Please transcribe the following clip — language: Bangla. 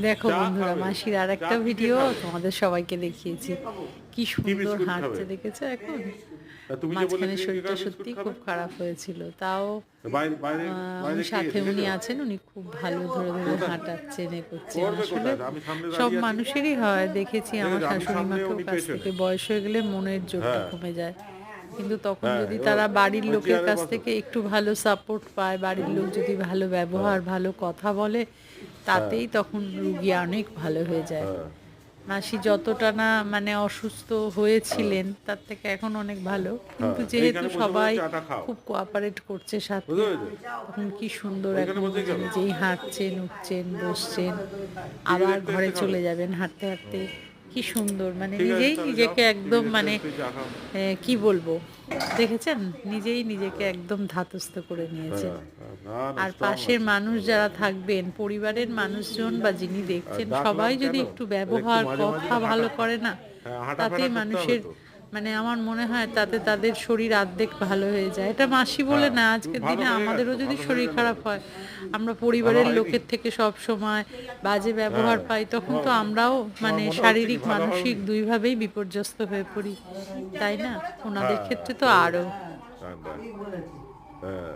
দেখো চা বন্ধুরা, খাবে, মাসির আর চা একটা কি দিয়ে ভিডিও খাবে? তোমাদের সবাইকে দেখিয়েছি। কি কি সুন্দর বিস্কুট খাবে? হাঁটছে দেখেছো এখন। তুমি যে বললে মাঝখানে গ্রিন শরীরটা কেকার বিস্কুট সত্যি খাবে? খুব খারাপ হয়েছিল, তাও বাইরে বাইরে উনি বাইরে কে সাথে উনি দেখেছো? আছেন, উনি খুব ভালো ধরে ধরে কোথায়? হাঁটাচ্ছেন, এ করছেন। করবে আসলে কোথায়? আমি সামনে সব দাঁড়িয়ে আছি। মানুষেরই হয়, দেখেছি আমার দেখেছো আমি শাশুড়ি সামনে মাকেও, উনি কাছ পেছনে। থেকে বয়স হয়ে গেলে মনের জোরটা হ্যাঁ কমে যায়। কিন্তু তখন হ্যাঁ যদি ও তারা বাড়ির ওই লোকের চেয়ারে কাছ বসো। থেকে একটু ভালো সাপোর্ট পায়, বাড়ির লোক যদি ভালো হ্যাঁ ব্যবহার ভালো কথা বলে, হ্যাঁ তাতেই তখন রুগী অনেক ভালো হয়ে যায়। হ্যাঁ মাসি যতটা না মানে অসুস্থ হ্যাঁ হয়েছিলেন তার থেকে এখন অনেক ভালো, হ্যাঁ কিন্তু যেহেতু এইখানে বসে বসে সবাই চাটা খাও। খুব কোঅপারেট করছে সাথে, বুঝতে পেরেছো? তখন কি সুন্দর ওইখানে এখন বসেই নিজে খাবে। নিজেই হাঁটছেন, উঠছেন, বসছেন, টিভি আবার দেখতে ঘরে দেখতে খাবে। চলে যাবেন হাঁটতে হাঁটতে। কি সুন্দর, মানে ঠিক আছে নিজেই তাহলে যাও, নিজেকে টিভি একদম দেখতে মানে দেখতে চা খাও। কি বলবো, দেখেছেন, নিজেই নিজেকে একদম ধাতস্থ করে নিয়েছেন। হ্যাঁ হ্যাঁ, না না আর স্ট্রং পাশের আছে মানুষ ভালো যারা আছে। থাকবেন, পরিবারের মানুষজন বা যিনি দেখছেন, ডাকলাম সবাই কেন? যদি একটু একটু ব্যবহার মাঝে মাঝে কথা ভালো করে না, হ্যাঁ হাঁটাফাটা তাতেই করতে হবে মানুষের তো। মানে আমার মনে হয় তাতে তাদের শরীর অর্ধেক ভালো হয়ে যায়। এটা মাসি বলে হ্যাঁ না, তুমি আজকের ভালো দিনে হয়ে আমাদেরও গেছো, যদি ভালো হয়ে শরীর গেলে খারাপ হবে। হয়, আমরা ভালো পরিবারের হয়নি? লোকের থেকে সব সময় বাজে ব্যবহার হ্যাঁ পাই, তখন তোমার তো আমরাও তোমার মানে মনে হচ্ছে কি শারীরিক ভালো মানসিক হওনি? দুইভাবেই বিপর্যস্ত হয়ে পড়ি, তাই না? ওনাদের হ্যাঁ ক্ষেত্রে তো শরীর আরও। ঠান্ডা। হ্যাঁ